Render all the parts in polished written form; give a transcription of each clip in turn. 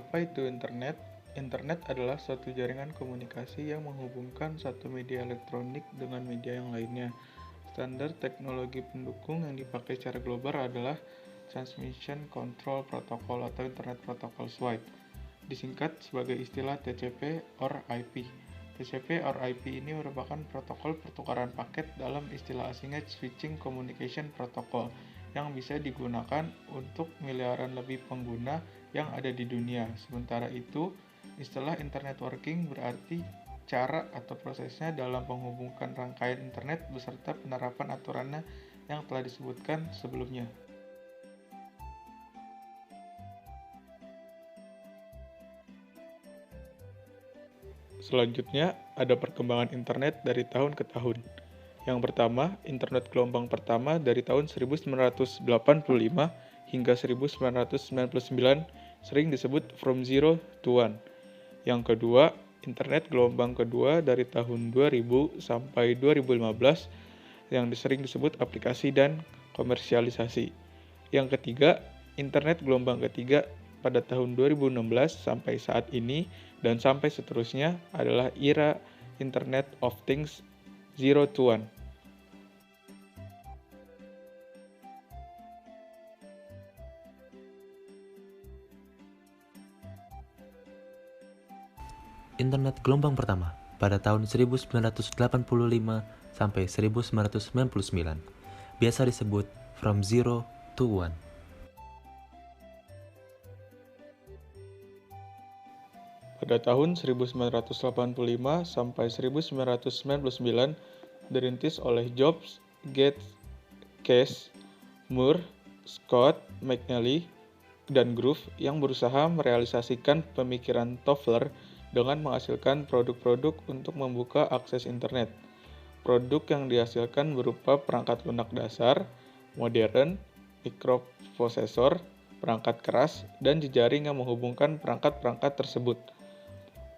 Apa itu internet? Internet adalah suatu jaringan komunikasi yang menghubungkan satu media elektronik dengan media yang lainnya. Standar teknologi pendukung yang dipakai secara global adalah Transmission Control Protocol atau Internet Protocol Suite, disingkat sebagai istilah TCP or IP. TCP or IP ini merupakan protokol pertukaran paket dalam istilah asingnya Switching Communication Protocol yang bisa digunakan untuk miliaran lebih pengguna yang ada di dunia. Sementara itu, istilah Internet Working berarti cara atau prosesnya dalam menghubungkan rangkaian internet beserta penerapan aturannya yang telah disebutkan sebelumnya. Selanjutnya, ada perkembangan internet dari tahun ke tahun. Yang pertama, internet gelombang pertama dari tahun 1985 hingga 1999 sering disebut From Zero to One. Yang kedua, internet gelombang kedua dari tahun 2000 sampai 2015 yang sering disebut aplikasi dan komersialisasi. Yang ketiga, internet gelombang ketiga pada tahun 2016 sampai saat ini dan sampai seterusnya adalah era Internet of Things Zero to One. Internet gelombang pertama pada tahun 1985 sampai 1999, biasa disebut From Zero to One. Pada tahun 1985 sampai 1999 dirintis oleh Jobs, Gates, Case, Moore, Scott, McNally, dan Groove yang berusaha merealisasikan pemikiran Toffler dengan menghasilkan produk-produk untuk membuka akses internet. Produk yang dihasilkan berupa perangkat lunak dasar, modern, mikroprosesor, perangkat keras, dan jejaring yang menghubungkan perangkat-perangkat tersebut.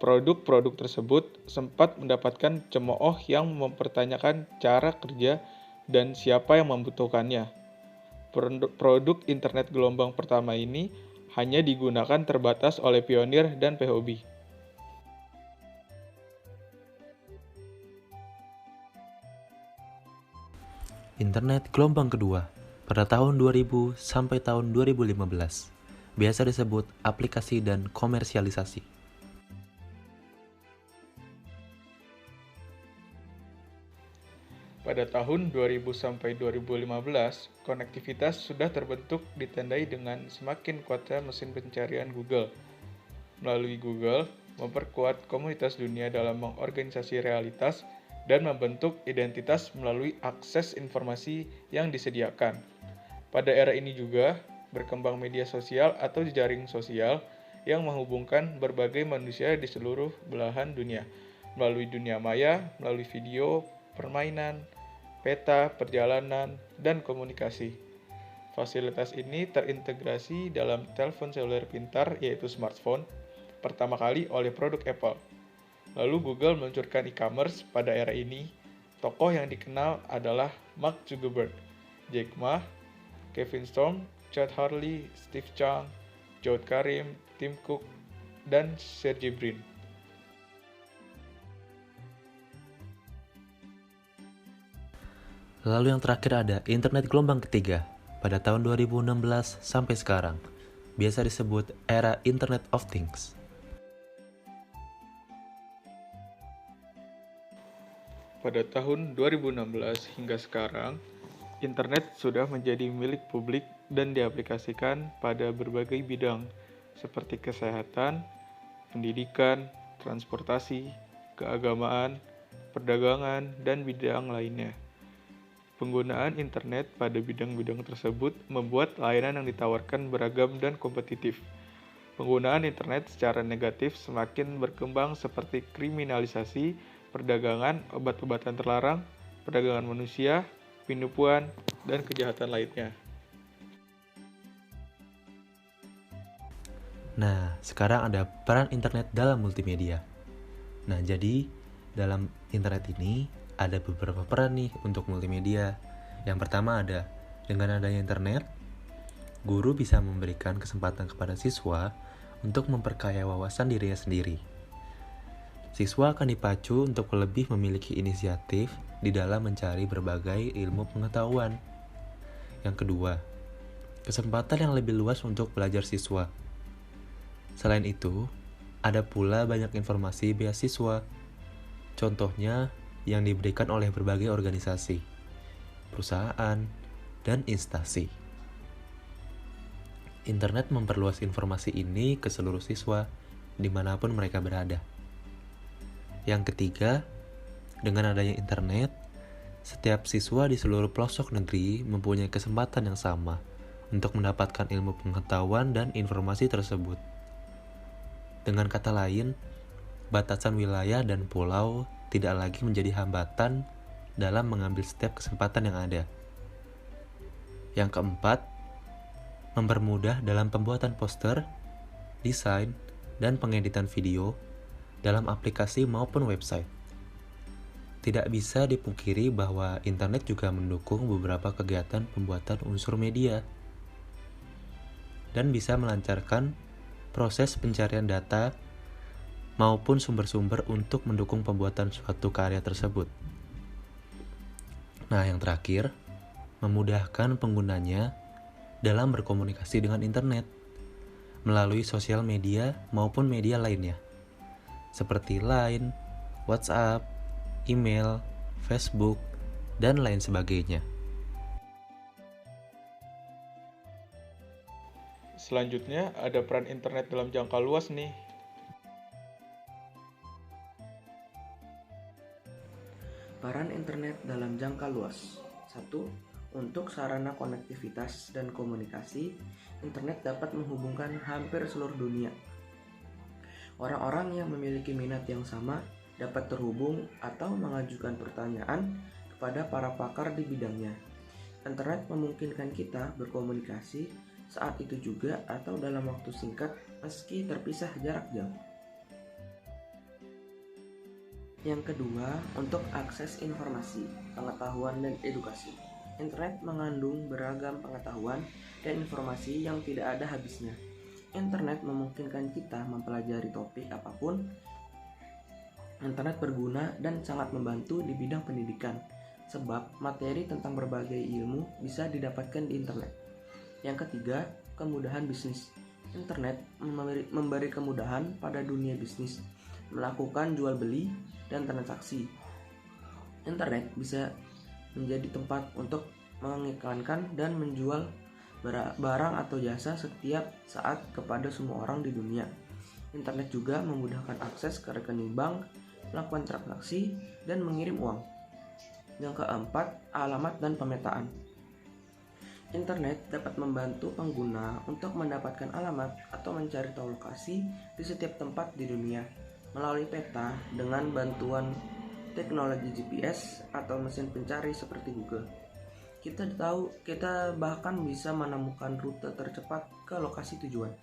Produk-produk tersebut sempat mendapatkan cemooh yang mempertanyakan cara kerja dan siapa yang membutuhkannya. Produk internet gelombang pertama ini hanya digunakan terbatas oleh pionir dan pehobi. Internet gelombang kedua pada tahun 2000 sampai tahun 2015, biasa disebut aplikasi dan komersialisasi. Pada tahun 2000 sampai 2015, konektivitas sudah terbentuk ditandai dengan semakin kuatnya mesin pencarian Google. Melalui Google, memperkuat komunitas dunia dalam mengorganisasi realitas dan membentuk identitas melalui akses informasi yang disediakan. Pada era ini juga, berkembang media sosial atau jejaring sosial yang menghubungkan berbagai manusia di seluruh belahan dunia, melalui dunia maya, melalui video, permainan, peta, perjalanan, dan komunikasi. Fasilitas ini terintegrasi dalam telepon seluler pintar yaitu smartphone pertama kali oleh produk Apple. Lalu Google meluncurkan e-commerce pada era ini. Tokoh yang dikenal adalah Mark Zuckerberg, Jack Ma, Kevin Storm, Chad Hurley, Steve Chang, Jawed Karim, Tim Cook, dan Sergey Brin. Lalu yang terakhir ada internet gelombang ketiga pada tahun 2016 sampai sekarang, biasa disebut era Internet of Things. Pada tahun 2016 hingga sekarang, internet sudah menjadi milik publik dan diaplikasikan pada berbagai bidang seperti kesehatan, pendidikan, transportasi, keagamaan, perdagangan, dan bidang lainnya. Penggunaan internet pada bidang-bidang tersebut membuat layanan yang ditawarkan beragam dan kompetitif. Penggunaan internet secara negatif semakin berkembang seperti kriminalisasi, perdagangan obat-obatan terlarang, perdagangan manusia, penipuan, dan kejahatan lainnya. Nah, sekarang ada peran internet dalam multimedia. Nah, jadi dalam internet ini ada beberapa peran nih untuk multimedia. Yang pertama ada, dengan adanya internet, guru bisa memberikan kesempatan kepada siswa untuk memperkaya wawasan dirinya sendiri. Siswa akan dipacu untuk lebih memiliki inisiatif di dalam mencari berbagai ilmu pengetahuan. Yang kedua, kesempatan yang lebih luas untuk belajar siswa. Selain itu, ada pula banyak informasi beasiswa. Contohnya yang diberikan oleh berbagai organisasi, perusahaan, dan instansi. Internet memperluas informasi ini ke seluruh siswa, dimanapun mereka berada. Yang ketiga, dengan adanya internet, setiap siswa di seluruh pelosok negeri mempunyai kesempatan yang sama untuk mendapatkan ilmu pengetahuan dan informasi tersebut. Dengan kata lain, batasan wilayah dan pulau tidak lagi menjadi hambatan dalam mengambil setiap kesempatan yang ada. Yang keempat, mempermudah dalam pembuatan poster, desain, dan pengeditan video dalam aplikasi maupun website. Tidak bisa dipungkiri bahwa internet juga mendukung beberapa kegiatan pembuatan unsur media dan bisa melancarkan proses pencarian data maupun sumber-sumber untuk mendukung pembuatan suatu karya tersebut. Nah, yang terakhir, memudahkan penggunanya dalam berkomunikasi dengan internet melalui sosial media maupun media lainnya, seperti Line, WhatsApp, email, Facebook, dan lain sebagainya. Selanjutnya ada peran internet dalam jangka luas nih. Peran internet dalam jangka luas. 1. Untuk sarana konektivitas dan komunikasi, internet dapat menghubungkan hampir seluruh dunia. Orang-orang yang memiliki minat yang sama dapat terhubung atau mengajukan pertanyaan kepada para pakar di bidangnya. Internet memungkinkan kita berkomunikasi saat itu juga atau dalam waktu singkat meski terpisah jarak jauh. Yang kedua, untuk akses informasi, pengetahuan, dan edukasi. Internet mengandung beragam pengetahuan dan informasi yang tidak ada habisnya. Internet memungkinkan kita mempelajari topik apapun. Internet berguna dan sangat membantu di bidang pendidikan, sebab materi tentang berbagai ilmu bisa didapatkan di internet. Yang ketiga, kemudahan bisnis. Internet memberi kemudahan pada dunia bisnis, melakukan jual beli dan transaksi. Internet bisa menjadi tempat untuk mengiklankan dan menjual barang atau jasa setiap saat kepada semua orang di dunia. Internet juga memudahkan akses ke rekening bank, melakukan transaksi, dan mengirim uang. Yang keempat, alamat dan pemetaan. Internet dapat membantu pengguna untuk mendapatkan alamat atau mencari tahu lokasi di setiap tempat di dunia melalui peta dengan bantuan teknologi GPS atau mesin pencari seperti Google. Kita bahkan bisa menemukan rute tercepat ke lokasi tujuan.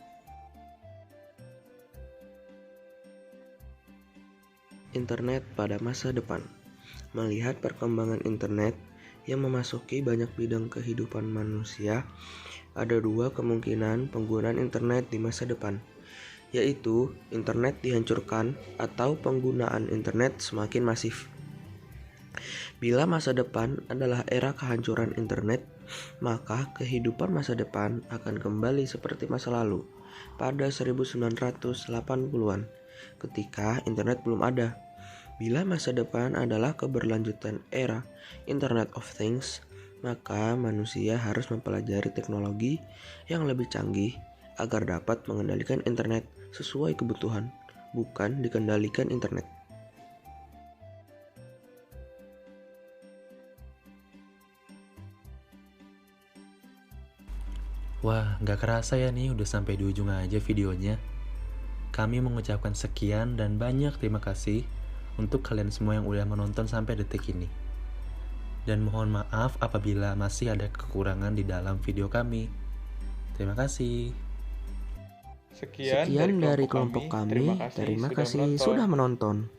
Internet pada masa depan. Melihat perkembangan internet yang memasuki banyak bidang kehidupan manusia, ada dua kemungkinan penggunaan internet di masa depan, yaitu internet dihancurkan atau penggunaan internet semakin masif. Bila masa depan adalah era kehancuran internet, maka kehidupan masa depan akan kembali seperti masa lalu pada 1980-an ketika internet belum ada. Bila masa depan adalah keberlanjutan era Internet of Things, maka manusia harus mempelajari teknologi yang lebih canggih agar dapat mengendalikan internet sesuai kebutuhan, bukan dikendalikan internet. Wah, gak kerasa ya nih udah sampai di ujung aja videonya. Kami mengucapkan sekian dan banyak terima kasih untuk kalian semua yang udah menonton sampai detik ini. Dan mohon maaf apabila masih ada kekurangan di dalam video kami. Terima kasih. Sekian dari kelompok kami. Terima kasih sudah menonton.